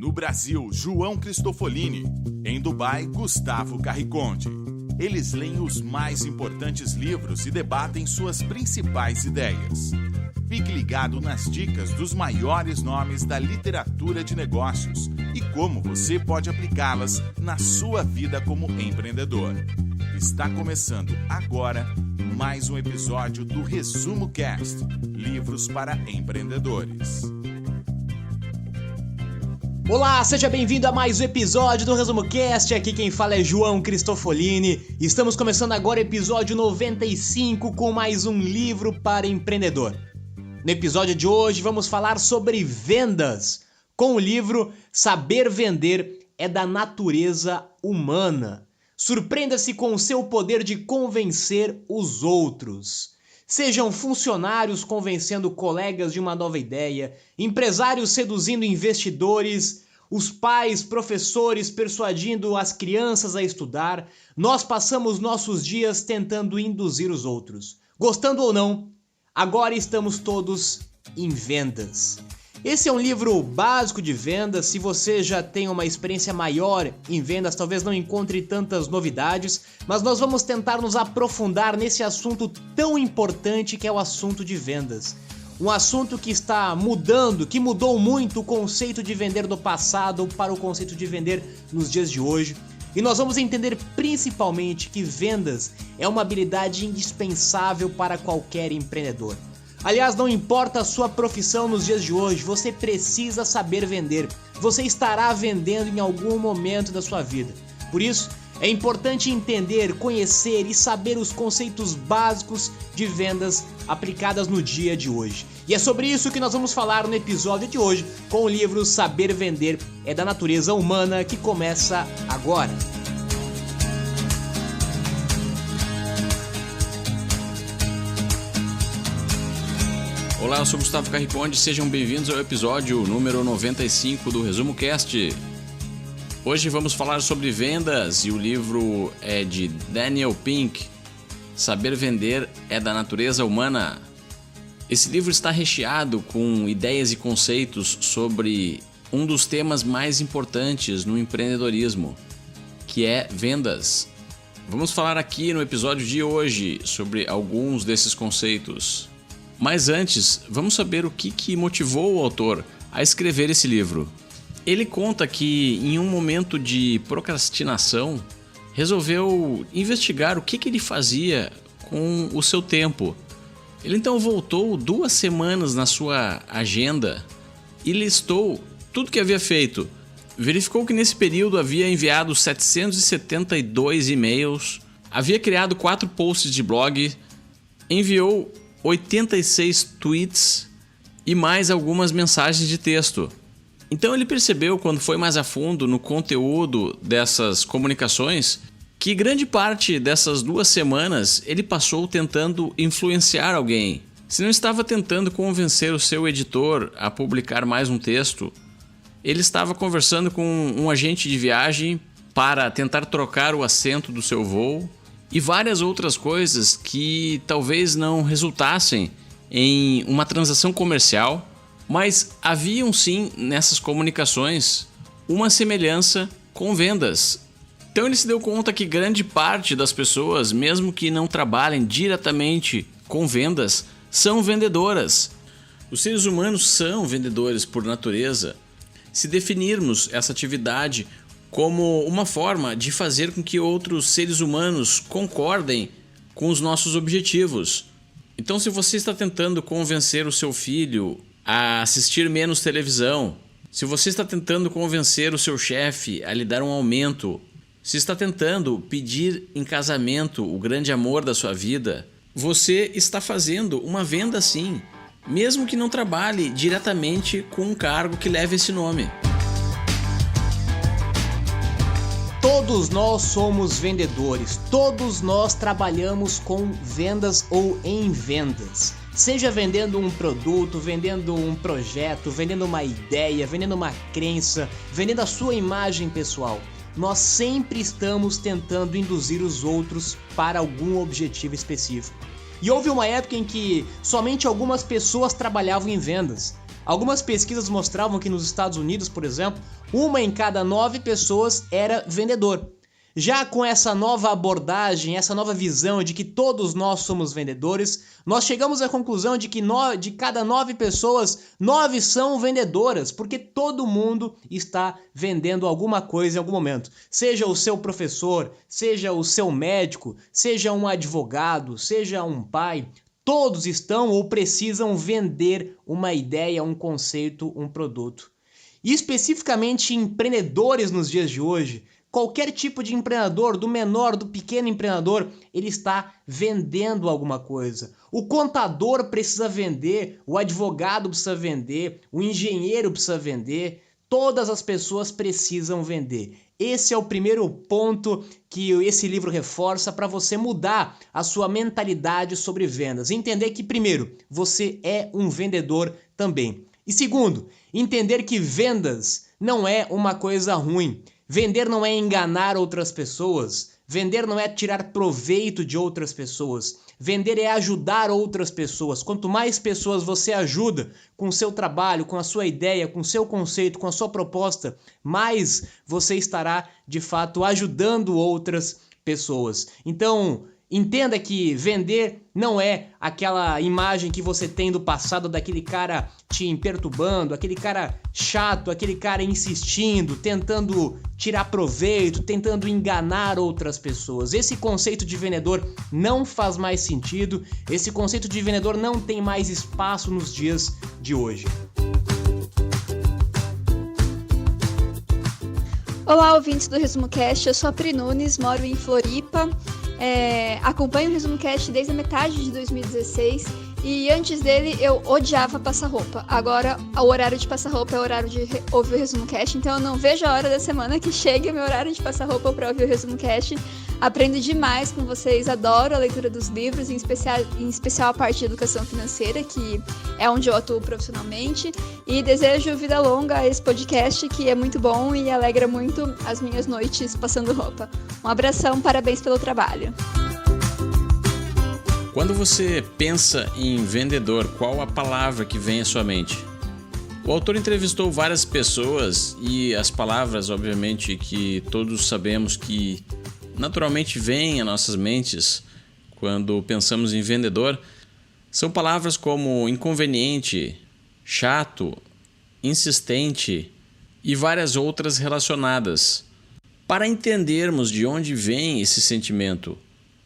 No Brasil, João Cristofolini. Em Dubai, Gustavo Carriconde. Eles leem os mais importantes livros e debatem suas principais ideias. Fique ligado nas dicas dos maiores nomes da literatura de negócios e como você pode aplicá-las na sua vida como empreendedor. Está começando agora mais um episódio do Resumo Cast, livros para empreendedores. Olá, seja bem-vindo a mais um episódio do Resumo Cast. Aqui quem fala é João Cristofolini. Estamos começando agora o episódio 95 com mais um livro para empreendedor. No episódio de hoje vamos falar sobre vendas, com o livro Saber Vender é da Natureza Humana. Surpreenda-se com o seu poder de convencer os outros. Sejam funcionários convencendo colegas de uma nova ideia, empresários seduzindo investidores, os pais, professores persuadindo as crianças a estudar. Nós passamos nossos dias tentando induzir os outros. Gostando ou não, agora estamos todos em vendas. Esse é um livro básico de vendas. Se você já tem uma experiência maior em vendas, talvez não encontre tantas novidades, mas nós vamos tentar nos aprofundar nesse assunto tão importante que é o assunto de vendas. Um assunto que está mudando, que mudou muito o conceito de vender do passado para o conceito de vender nos dias de hoje. E nós vamos entender principalmente que vendas é uma habilidade indispensável para qualquer empreendedor. Aliás, não importa a sua profissão nos dias de hoje, você precisa saber vender. Você estará vendendo em algum momento da sua vida. Por isso, é importante entender, conhecer e saber os conceitos básicos de vendas aplicadas no dia de hoje. E é sobre isso que nós vamos falar no episódio de hoje, com o livro Saber Vender é da Natureza Humana, que começa agora. Olá, eu sou Gustavo Carriconde, sejam bem-vindos ao episódio número 95 do Resumo Cast. Hoje vamos falar sobre vendas e o livro é de Daniel Pink, Saber Vender é da Natureza Humana. Esse livro está recheado com ideias e conceitos sobre um dos temas mais importantes no empreendedorismo, que é vendas. Vamos falar aqui no episódio de hoje sobre alguns desses conceitos. Mas antes, vamos saber o que motivou o autor a escrever esse livro. Ele conta que, em um momento de procrastinação, resolveu investigar o que ele fazia com o seu tempo. Ele então voltou 2 semanas na sua agenda e listou tudo que havia feito. Verificou que nesse período havia enviado 772 e-mails, havia criado 4 posts de blog, enviou 86 tweets e mais algumas mensagens de texto. Então ele percebeu, quando foi mais a fundo no conteúdo dessas comunicações, que grande parte dessas 2 semanas ele passou tentando influenciar alguém. Se não estava tentando convencer o seu editor a publicar mais um texto, ele estava conversando com um agente de viagem para tentar trocar o assento do seu voo, e várias outras coisas que talvez não resultassem em uma transação comercial, mas haviam sim nessas comunicações uma semelhança com vendas. Então ele se deu conta que grande parte das pessoas, mesmo que não trabalhem diretamente com vendas, são vendedoras. Os seres humanos são vendedores por natureza. Se definirmos essa atividade como uma forma de fazer com que outros seres humanos concordem com os nossos objetivos. Então, se você está tentando convencer o seu filho a assistir menos televisão, se você está tentando convencer o seu chefe a lhe dar um aumento, se está tentando pedir em casamento o grande amor da sua vida, você está fazendo uma venda sim, mesmo que não trabalhe diretamente com um cargo que leve esse nome. Todos nós somos vendedores, todos nós trabalhamos com vendas ou em vendas. Seja vendendo um produto, vendendo um projeto, vendendo uma ideia, vendendo uma crença, vendendo a sua imagem pessoal. Nós sempre estamos tentando induzir os outros para algum objetivo específico. E houve uma época em que somente algumas pessoas trabalhavam em vendas. Algumas pesquisas mostravam que nos Estados Unidos, por exemplo, 1 em cada 9 pessoas era vendedor. Já com essa nova abordagem, essa nova visão de que todos nós somos vendedores, nós chegamos à conclusão de que de cada 9 pessoas, 9 são vendedoras, porque todo mundo está vendendo alguma coisa em algum momento. Seja o seu professor, seja o seu médico, seja um advogado, seja um pai, todos estão ou precisam vender uma ideia, um conceito, um produto. E especificamente empreendedores nos dias de hoje, qualquer tipo de empreendedor, do menor, do pequeno empreendedor, ele está vendendo alguma coisa. O contador precisa vender, o advogado precisa vender, o engenheiro precisa vender, todas as pessoas precisam vender. Esse é o primeiro ponto que esse livro reforça para você mudar a sua mentalidade sobre vendas. Entender que, primeiro, você é um vendedor também. E segundo, entender que vendas não é uma coisa ruim. Vender não é enganar outras pessoas. Vender não é tirar proveito de outras pessoas. Vender é ajudar outras pessoas. Quanto mais pessoas você ajuda com o seu trabalho, com a sua ideia, com o seu conceito, com a sua proposta, mais você estará, de fato, ajudando outras pessoas. Então, entenda que vender não é aquela imagem que você tem do passado daquele cara te perturbando, aquele cara chato, aquele cara insistindo, tentando tirar proveito, tentando enganar outras pessoas. Esse conceito de vendedor não faz mais sentido, esse conceito de vendedor não tem mais espaço nos dias de hoje. Olá, ouvintes do Resumo Cast, eu sou a Pri Nunes, moro em Floripa. Acompanho o Resumo Cast desde a metade de 2016 e antes dele eu odiava passar roupa. Agora o horário de passar roupa é o horário de ouvir o Resumo Cast, então eu não vejo a hora da semana que chegue o meu horário de passar roupa para ouvir o Resumo Cast. Aprendo demais com vocês, adoro a leitura dos livros, em especial a parte de educação financeira, que é onde eu atuo profissionalmente, e desejo vida longa a esse podcast, que é muito bom e alegra muito as minhas noites passando roupa. Um abração, parabéns pelo trabalho. Quando você pensa em vendedor, qual a palavra que vem à sua mente? O autor entrevistou várias pessoas e as palavras, obviamente, que todos sabemos que naturalmente vêm às nossas mentes quando pensamos em vendedor, são palavras como inconveniente, chato, insistente e várias outras relacionadas. Para entendermos de onde vem esse sentimento,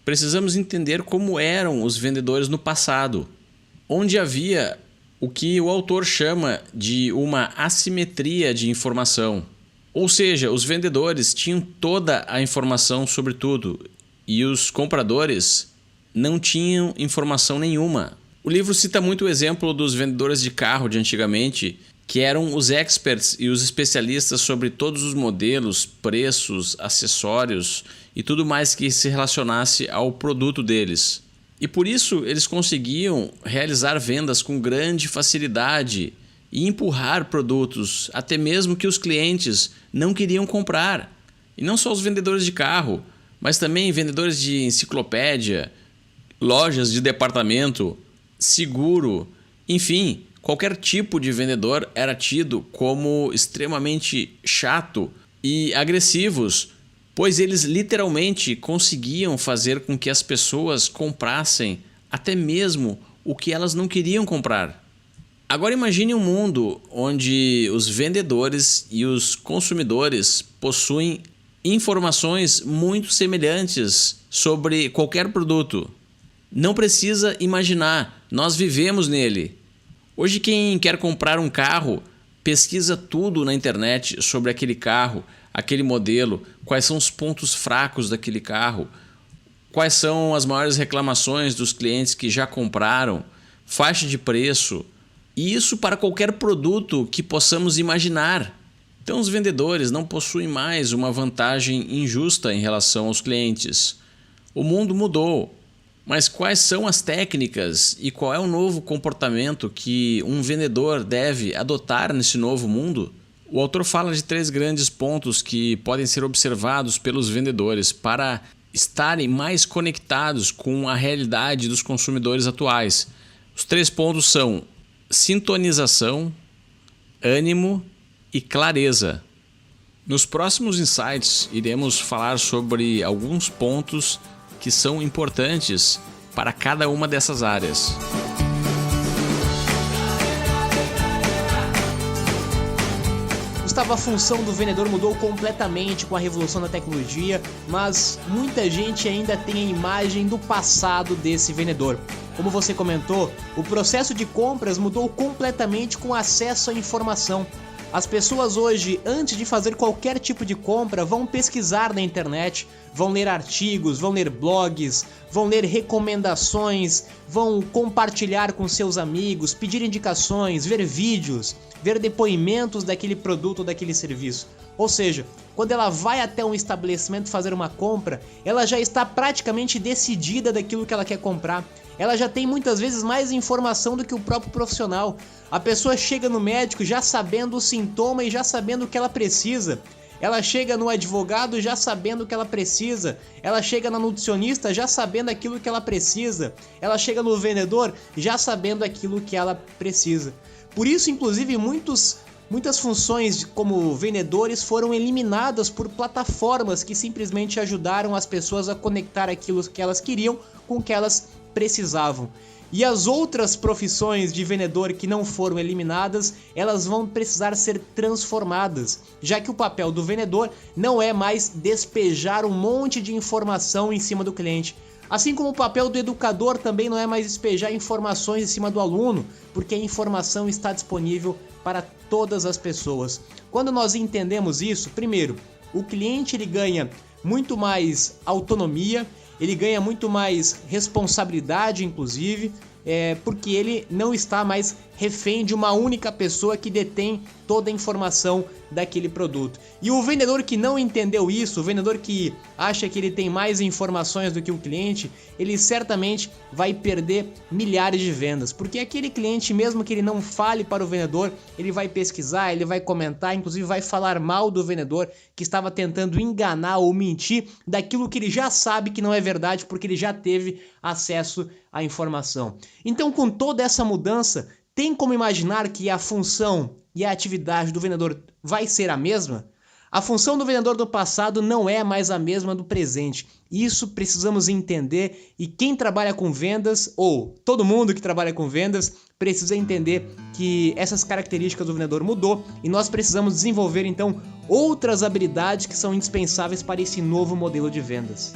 precisamos entender como eram os vendedores no passado, onde havia o que o autor chama de uma assimetria de informação. Ou seja, os vendedores tinham toda a informação sobre tudo e os compradores não tinham informação nenhuma. O livro cita muito o exemplo dos vendedores de carro de antigamente, que eram os experts e os especialistas sobre todos os modelos, preços, acessórios e tudo mais que se relacionasse ao produto deles. E por isso eles conseguiam realizar vendas com grande facilidade e empurrar produtos, até mesmo que os clientes não queriam comprar. E não só os vendedores de carro, mas também vendedores de enciclopédia, lojas de departamento, seguro, enfim, qualquer tipo de vendedor era tido como extremamente chato e agressivos, pois eles literalmente conseguiam fazer com que as pessoas comprassem até mesmo o que elas não queriam comprar. Agora imagine um mundo onde os vendedores e os consumidores possuem informações muito semelhantes sobre qualquer produto. Não precisa imaginar, nós vivemos nele. Hoje quem quer comprar um carro pesquisa tudo na internet sobre aquele carro, aquele modelo, quais são os pontos fracos daquele carro, quais são as maiores reclamações dos clientes que já compraram, faixa de preço. E isso para qualquer produto que possamos imaginar. Então os vendedores não possuem mais uma vantagem injusta em relação aos clientes. O mundo mudou. Mas quais são as técnicas e qual é o novo comportamento que um vendedor deve adotar nesse novo mundo? O autor fala de 3 grandes pontos que podem ser observados pelos vendedores para estarem mais conectados com a realidade dos consumidores atuais. Os 3 pontos são sintonização, ânimo e clareza. Nos próximos insights, iremos falar sobre alguns pontos que são importantes para cada uma dessas áreas. Gustavo, a função do vendedor mudou completamente com a revolução da tecnologia, mas muita gente ainda tem a imagem do passado desse vendedor. Como você comentou, o processo de compras mudou completamente com acesso à informação. As pessoas hoje, antes de fazer qualquer tipo de compra, vão pesquisar na internet, vão ler artigos, vão ler blogs, vão ler recomendações, vão compartilhar com seus amigos, pedir indicações, ver vídeos, ver depoimentos daquele produto ou daquele serviço. Ou seja, quando ela vai até um estabelecimento fazer uma compra, ela já está praticamente decidida daquilo que ela quer comprar. Ela já tem muitas vezes mais informação do que o próprio profissional. A pessoa chega no médico já sabendo o sintoma e já sabendo o que ela precisa. Ela chega no advogado já sabendo o que ela precisa. Ela chega na nutricionista já sabendo aquilo que ela precisa. Ela chega no vendedor já sabendo aquilo que ela precisa. Por isso, inclusive, muitas funções como vendedores foram eliminadas por plataformas que simplesmente ajudaram as pessoas a conectar aquilo que elas queriam com o que elas precisavam. E as outras profissões de vendedor que não foram eliminadas, elas vão precisar ser transformadas, já que o papel do vendedor não é mais despejar um monte de informação em cima do cliente. Assim como o papel do educador também não é mais despejar informações em cima do aluno, porque a informação está disponível para todas as pessoas. Quando nós entendemos isso, primeiro, o cliente ele ganha muito mais autonomia, ele ganha muito mais responsabilidade, inclusive, porque ele não está mais refém de uma única pessoa que detém toda a informação daquele produto. E o vendedor que não entendeu isso, o vendedor que acha que ele tem mais informações do que o cliente, ele certamente vai perder milhares de vendas, porque aquele cliente, mesmo que ele não fale para o vendedor, ele vai pesquisar, ele vai comentar, inclusive vai falar mal do vendedor que estava tentando enganar ou mentir daquilo que ele já sabe que não é verdade, porque ele já teve acesso à informação. Então, com toda essa mudança, tem como imaginar que a função e a atividade do vendedor vai ser a mesma? A função do vendedor do passado não é mais a mesma do presente. Isso precisamos entender, e quem trabalha com vendas, ou todo mundo que trabalha com vendas, precisa entender que essas características do vendedor mudou e nós precisamos desenvolver então outras habilidades que são indispensáveis para esse novo modelo de vendas.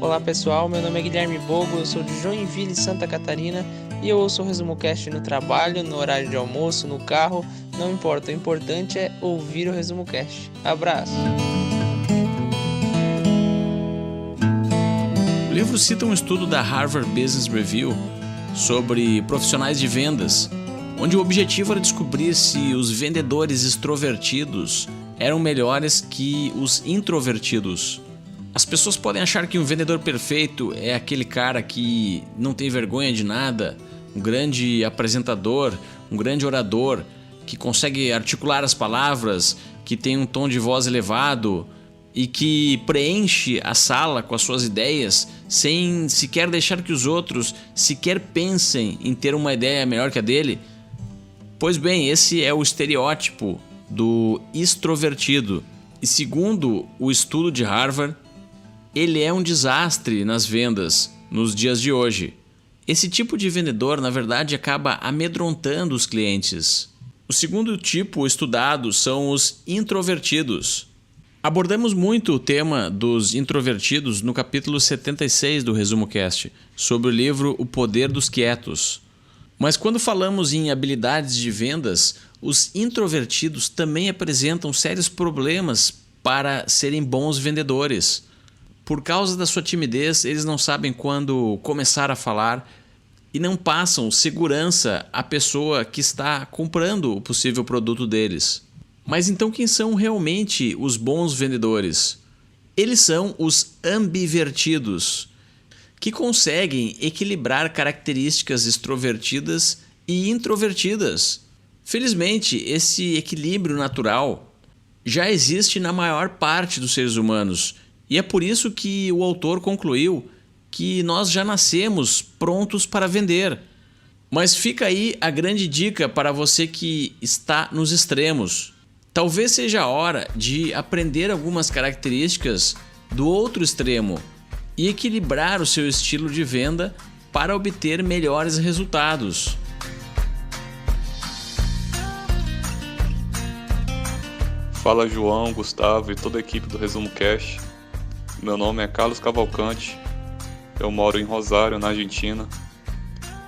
Olá pessoal, meu nome é Guilherme Bogo, eu sou de Joinville, Santa Catarina e eu ouço o ResumoCast no trabalho, no horário de almoço, no carro, não importa, o importante é ouvir o ResumoCast. Abraço! O livro cita um estudo da Harvard Business Review sobre profissionais de vendas, onde o objetivo era descobrir se os vendedores extrovertidos eram melhores que os introvertidos. As pessoas podem achar que um vendedor perfeito é aquele cara que não tem vergonha de nada, um grande apresentador, um grande orador, que consegue articular as palavras, que tem um tom de voz elevado e que preenche a sala com as suas ideias sem sequer deixar que os outros sequer pensem em ter uma ideia melhor que a dele. Pois bem, esse é o estereótipo do extrovertido. E segundo o estudo de Harvard, ele é um desastre nas vendas nos dias de hoje. Esse tipo de vendedor, na verdade, acaba amedrontando os clientes. O segundo tipo estudado são os introvertidos. Abordamos muito o tema dos introvertidos no capítulo 76 do ResumoCast, sobre o livro O Poder dos Quietos. Mas quando falamos em habilidades de vendas, os introvertidos também apresentam sérios problemas para serem bons vendedores. Por causa da sua timidez, eles não sabem quando começar a falar e não passam segurança à pessoa que está comprando o possível produto deles. Mas então quem são realmente os bons vendedores? Eles são os ambivertidos, que conseguem equilibrar características extrovertidas e introvertidas. Felizmente, esse equilíbrio natural já existe na maior parte dos seres humanos. E é por isso que o autor concluiu que nós já nascemos prontos para vender. Mas fica aí a grande dica para você que está nos extremos. Talvez seja a hora de aprender algumas características do outro extremo e equilibrar o seu estilo de venda para obter melhores resultados. Fala João, Gustavo e toda a equipe do Resumo Cash. Meu nome é Carlos Cavalcante, eu moro em Rosário, na Argentina.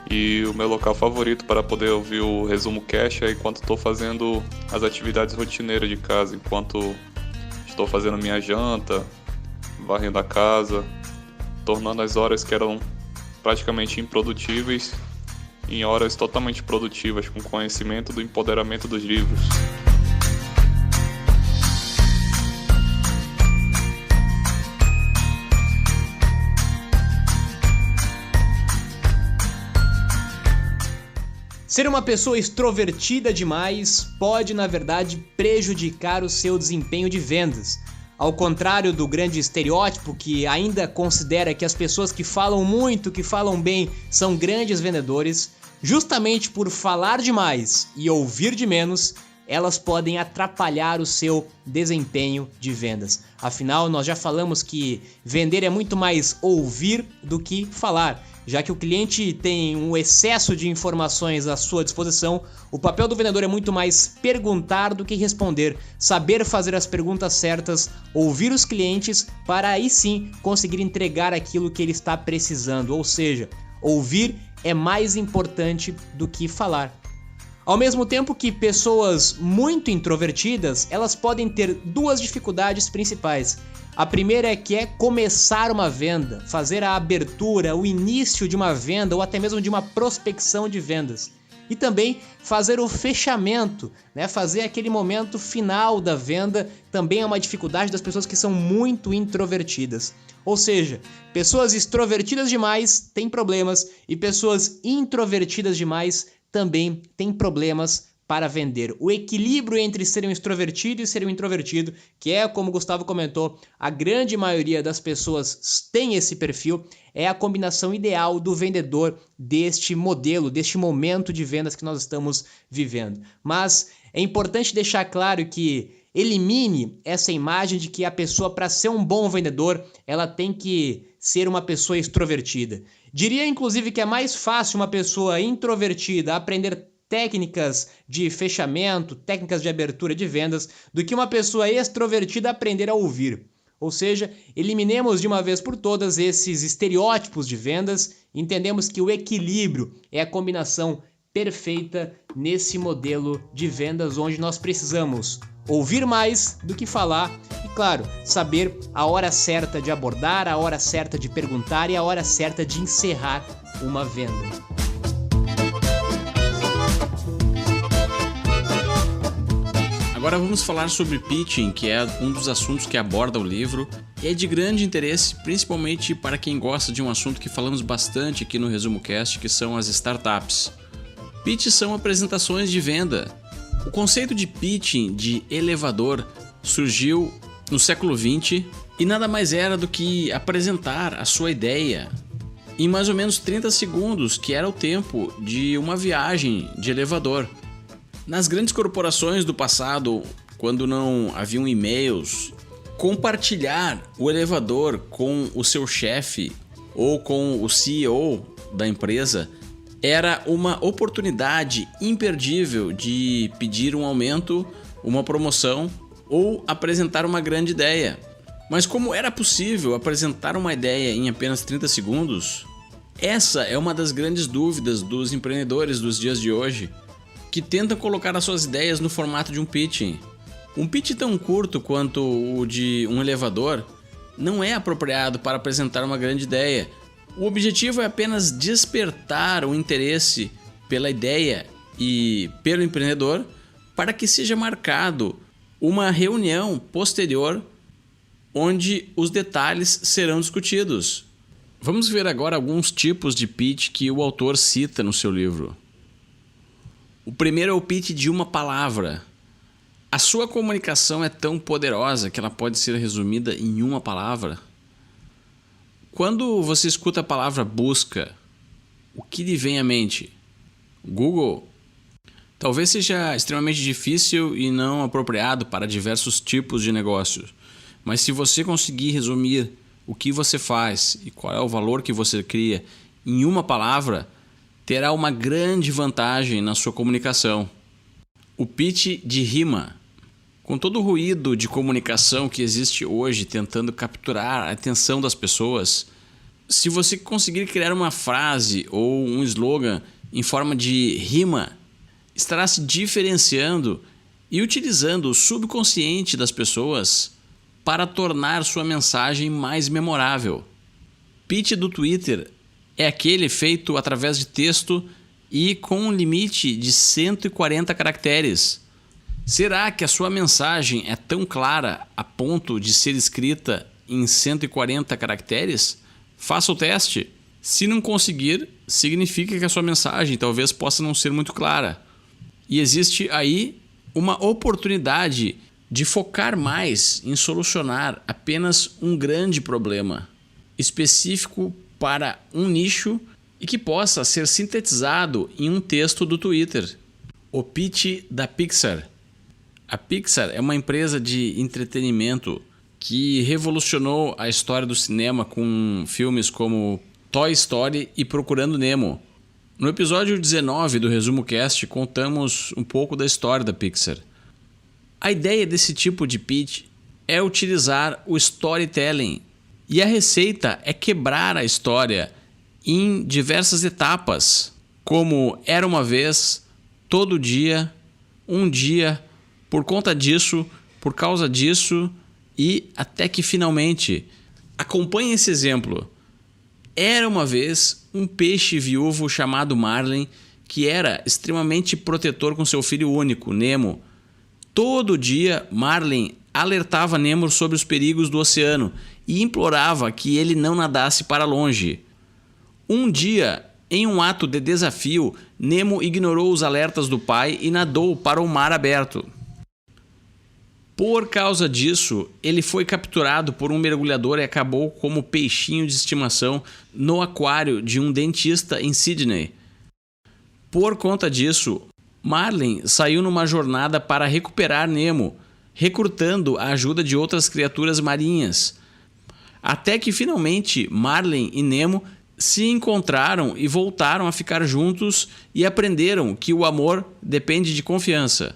E o meu local favorito para poder ouvir o Resumo Cash é enquanto estou fazendo as atividades rotineiras de casa, enquanto estou fazendo minha janta, varrendo a casa, tornando as horas que eram praticamente improdutíveis em horas totalmente produtivas, com conhecimento do empoderamento dos livros. Ser uma pessoa extrovertida demais pode, na verdade, prejudicar o seu desempenho de vendas. Ao contrário do grande estereótipo que ainda considera que as pessoas que falam muito, que falam bem, são grandes vendedores, justamente por falar demais e ouvir de menos, elas podem atrapalhar o seu desempenho de vendas. Afinal, nós já falamos que vender é muito mais ouvir do que falar. Já que o cliente tem um excesso de informações à sua disposição, o papel do vendedor é muito mais perguntar do que responder, saber fazer as perguntas certas, ouvir os clientes para aí sim conseguir entregar aquilo que ele está precisando. Ou seja, ouvir é mais importante do que falar. Ao mesmo tempo que pessoas muito introvertidas, elas podem ter duas dificuldades principais. A primeira é começar uma venda, fazer a abertura, o início de uma venda ou até mesmo de uma prospecção de vendas. E também fazer o fechamento, fazer aquele momento final da venda, também é uma dificuldade das pessoas que são muito introvertidas. Ou seja, pessoas extrovertidas demais têm problemas e pessoas introvertidas demais também têm problemas para vender. O equilíbrio entre ser um extrovertido e ser um introvertido, que é, como o Gustavo comentou, a grande maioria das pessoas tem esse perfil, é a combinação ideal do vendedor deste modelo, deste momento de vendas que nós estamos vivendo. Mas é importante deixar claro que elimine essa imagem de que a pessoa, para ser um bom vendedor, ela tem que ser uma pessoa extrovertida. Diria, inclusive, que é mais fácil uma pessoa introvertida aprender técnicas de fechamento, técnicas de abertura de vendas, do que uma pessoa extrovertida aprender a ouvir. Ou seja, eliminemos de uma vez por todas esses estereótipos de vendas, entendemos que o equilíbrio é a combinação perfeita nesse modelo de vendas onde nós precisamos ouvir mais do que falar e, claro, saber a hora certa de abordar, a hora certa de perguntar e a hora certa de encerrar uma venda. Agora vamos falar sobre pitching, que é um dos assuntos que aborda o livro e é de grande interesse, principalmente para quem gosta de um assunto que falamos bastante aqui no Resumo Cast, que são as startups. Pitch são apresentações de venda. O conceito de pitching, de elevador, surgiu no século XX e nada mais era do que apresentar a sua ideia em mais ou menos 30 segundos, que era o tempo de uma viagem de elevador. Nas grandes corporações do passado, quando não haviam e-mails, compartilhar o elevador com o seu chefe ou com o CEO da empresa era uma oportunidade imperdível de pedir um aumento, uma promoção ou apresentar uma grande ideia. Mas como era possível apresentar uma ideia em apenas 30 segundos? Essa é uma das grandes dúvidas dos empreendedores dos dias de hoje, que tentam colocar as suas ideias no formato de um pitching. Um pitch tão curto quanto o de um elevador não é apropriado para apresentar uma grande ideia. O objetivo é apenas despertar o interesse pela ideia e pelo empreendedor para que seja marcado uma reunião posterior onde os detalhes serão discutidos. Vamos ver agora alguns tipos de pitch que o autor cita no seu livro. O primeiro é o pitch de uma palavra. A sua comunicação é tão poderosa que ela pode ser resumida em uma palavra. Quando você escuta a palavra busca, o que lhe vem à mente? Google? Talvez seja extremamente difícil e não apropriado para diversos tipos de negócios, mas se você conseguir resumir o que você faz e qual é o valor que você cria em uma palavra, terá uma grande vantagem na sua comunicação. O pitch de rima. Com todo o ruído de comunicação que existe hoje tentando capturar a atenção das pessoas, se você conseguir criar uma frase ou um slogan em forma de rima, estará se diferenciando e utilizando o subconsciente das pessoas para tornar sua mensagem mais memorável. Pitch do Twitter é aquele feito através de texto e com um limite de 140 caracteres. Será que a sua mensagem é tão clara a ponto de ser escrita em 140 caracteres? Faça o teste. Se não conseguir, significa que a sua mensagem talvez possa não ser muito clara. E existe aí uma oportunidade de focar mais em solucionar apenas um grande problema específico para um nicho e que possa ser sintetizado em um texto do Twitter. O pitch da Pixar. A Pixar é uma empresa de entretenimento que revolucionou a história do cinema com filmes como Toy Story e Procurando Nemo. No episódio 19 do Resumo Cast, contamos um pouco da história da Pixar. A ideia desse tipo de pitch é utilizar o storytelling, e a receita é quebrar a história em diversas etapas, como era uma vez, todo dia, um dia, por conta disso, por causa disso e até que finalmente. Acompanhe esse exemplo. Era uma vez um peixe viúvo chamado Marlin que era extremamente protetor com seu filho único, Nemo. Todo dia, Marlin alertava Nemo sobre os perigos do oceano e implorava que ele não nadasse para longe. Um dia, em um ato de desafio, Nemo ignorou os alertas do pai e nadou para o mar aberto. Por causa disso, ele foi capturado por um mergulhador e acabou como peixinho de estimação no aquário de um dentista em Sydney. Por conta disso, Marlin saiu numa jornada para recuperar Nemo, recrutando a ajuda de outras criaturas marinhas. Até que finalmente Marlin e Nemo se encontraram e voltaram a ficar juntos e aprenderam que o amor depende de confiança.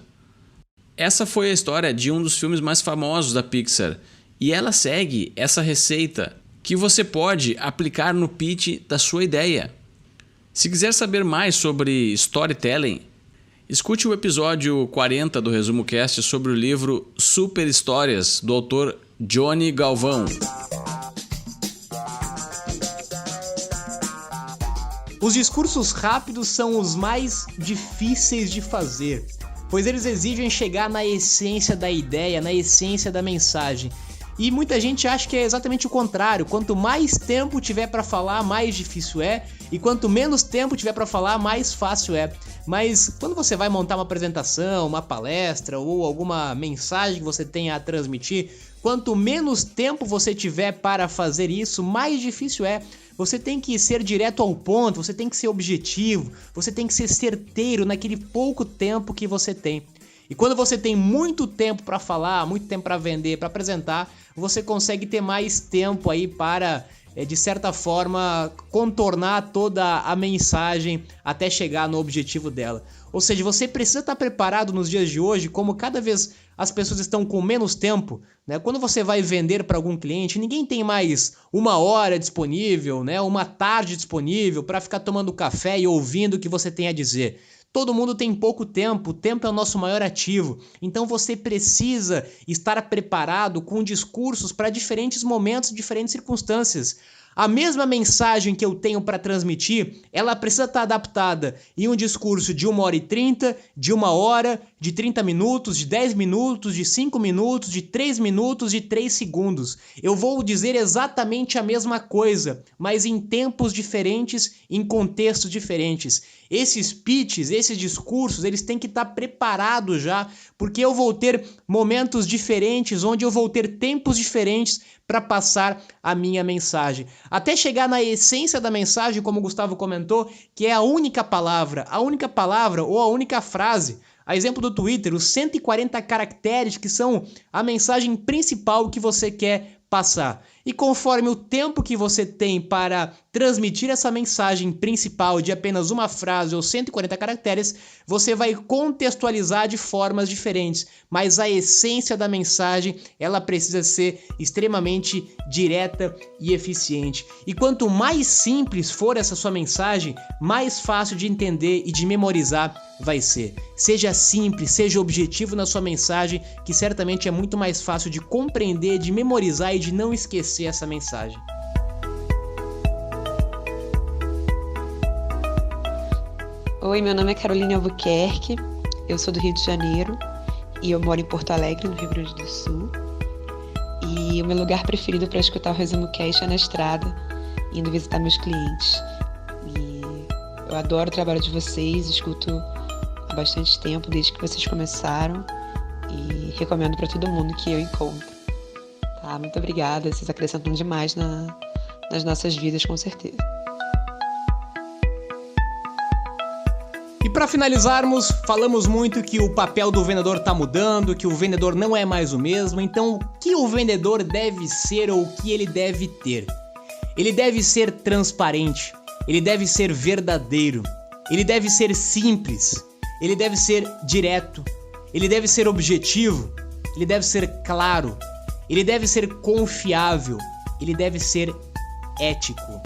Essa foi a história de um dos filmes mais famosos da Pixar e ela segue essa receita que você pode aplicar no pitch da sua ideia. Se quiser saber mais sobre storytelling, escute o episódio 40 do Resumo Cast sobre o livro Super Histórias, do autor Johnny Galvão. Os discursos rápidos são os mais difíceis de fazer, pois eles exigem chegar na essência da ideia, na essência da mensagem. E muita gente acha que é exatamente o contrário. Quanto mais tempo tiver para falar, mais difícil é. E quanto menos tempo tiver para falar, mais fácil é. Mas quando você vai montar uma apresentação, uma palestra ou alguma mensagem que você tenha a transmitir, quanto menos tempo você tiver para fazer isso, mais difícil é. Você tem que ser direto ao ponto, você tem que ser objetivo, você tem que ser certeiro naquele pouco tempo que você tem. E quando você tem muito tempo para falar, muito tempo para vender, para apresentar, você consegue ter mais tempo aí para, de certa forma, contornar toda a mensagem até chegar no objetivo dela. Ou seja, você precisa estar preparado nos dias de hoje, como cada vez as pessoas estão com menos tempo, né? Quando você vai vender para algum cliente, ninguém tem mais uma hora disponível, né? Uma tarde disponível para ficar tomando café e ouvindo o que você tem a dizer. Todo mundo tem pouco tempo, o tempo é o nosso maior ativo, então você precisa estar preparado com discursos para diferentes momentos, diferentes circunstâncias. A mesma mensagem que eu tenho para transmitir, ela precisa estar adaptada em um discurso de 1h30, de 1 hora, de 30 minutos, de 10 minutos, de 5 minutos, de 3 minutos, de 3 segundos. Eu vou dizer exatamente a mesma coisa, mas em tempos diferentes, em contextos diferentes. Esses pitches, esses discursos, eles têm que estar preparados já, porque eu vou ter momentos diferentes, onde eu vou ter tempos diferentes para passar a minha mensagem. até chegar na essência da mensagem, como o Gustavo comentou, que é a única palavra ou a única frase. A exemplo do Twitter, os 140 caracteres que são a mensagem principal que você quer passar. E conforme o tempo que você tem para transmitir essa mensagem principal de apenas uma frase ou 140 caracteres, você vai contextualizar de formas diferentes, mas a essência da mensagem, ela precisa ser extremamente direta e eficiente. E quanto mais simples for essa sua mensagem, mais fácil de entender e de memorizar vai ser. Seja simples, seja objetivo na sua mensagem, que certamente é muito mais fácil de compreender, de memorizar e de não esquecer essa mensagem. Oi, meu nome é Caroline Albuquerque, eu sou do Rio de Janeiro e eu moro em Porto Alegre, no Rio Grande do Sul. E o meu lugar preferido para escutar o Resumo Cast é na estrada, indo visitar meus clientes. E eu adoro o trabalho de vocês, escuto há bastante tempo, desde que vocês começaram, e recomendo para todo mundo que eu encontro. Tá? Muito obrigada, vocês acrescentam demais nas nossas vidas, com certeza. E para finalizarmos, falamos muito que o papel do vendedor está mudando, que o vendedor não é mais o mesmo. Então, o que o vendedor deve ser ou o que ele deve ter? Ele deve ser transparente, ele deve ser verdadeiro, ele deve ser simples, ele deve ser direto, ele deve ser objetivo, ele deve ser claro, ele deve ser confiável, ele deve ser ético.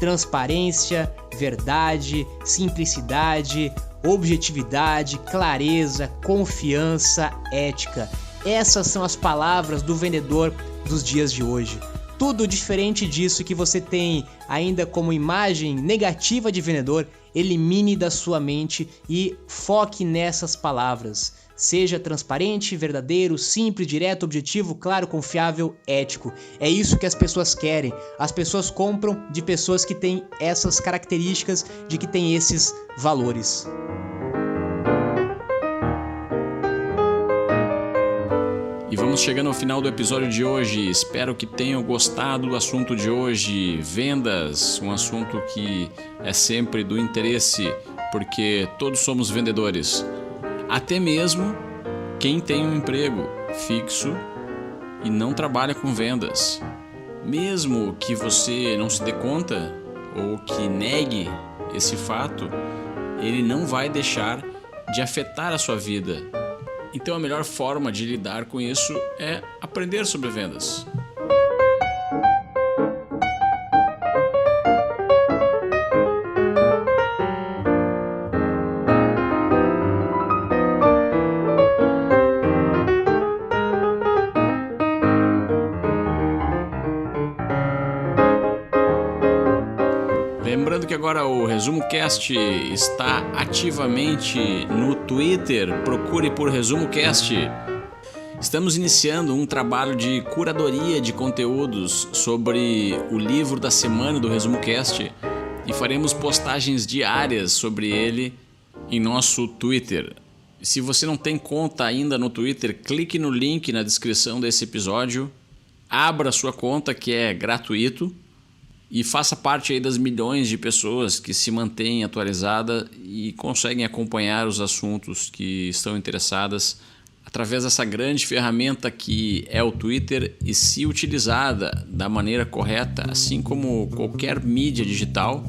Transparência, verdade, simplicidade, objetividade, clareza, confiança, ética. Essas são as palavras do vendedor dos dias de hoje. Tudo diferente disso que você tem ainda como imagem negativa de vendedor, elimine da sua mente e foque nessas palavras. Seja transparente, verdadeiro, simples, direto, objetivo, claro, confiável, ético. É isso que as pessoas querem. As pessoas compram de pessoas que têm essas características, de que têm esses valores. E vamos chegando ao final do episódio de hoje. Espero que tenham gostado do assunto de hoje. Vendas, um assunto que é sempre do interesse, porque todos somos vendedores. Até mesmo quem tem um emprego fixo e não trabalha com vendas. Mesmo que você não se dê conta ou que negue esse fato, ele não vai deixar de afetar a sua vida. Então a melhor forma de lidar com isso é aprender sobre vendas. Lembrando que agora o Resumo Cast está ativamente no Twitter, procure por Resumo Cast. Estamos iniciando um trabalho de curadoria de conteúdos sobre o livro da semana do Resumo Cast e faremos postagens diárias sobre ele em nosso Twitter. Se você não tem conta ainda no Twitter, clique no link na descrição desse episódio, abra sua conta que é gratuito. E faça parte aí das milhões de pessoas que se mantêm atualizadas e conseguem acompanhar os assuntos que estão interessadas através dessa grande ferramenta que é o Twitter, e se utilizada da maneira correta, assim como qualquer mídia digital,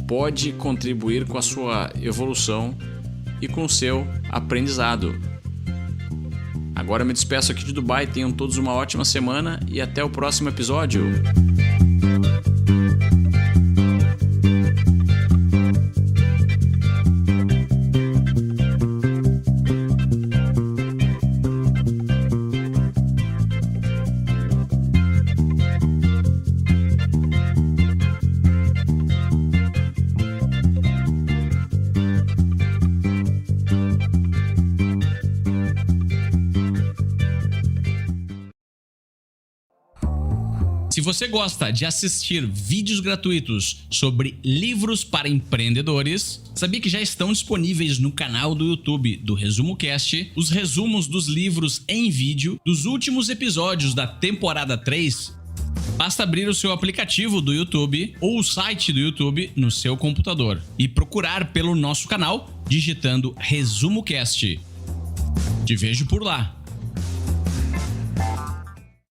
pode contribuir com a sua evolução e com o seu aprendizado. Agora me despeço aqui de Dubai, tenham todos uma ótima semana e até o próximo episódio. Se você gosta de assistir vídeos gratuitos sobre livros para empreendedores, sabia que já estão disponíveis no canal do YouTube do Resumo Cast os resumos dos livros em vídeo dos últimos episódios da temporada 3? Basta abrir o seu aplicativo do YouTube ou o site do YouTube no seu computador e procurar pelo nosso canal digitando Resumo Cast. Te vejo por lá.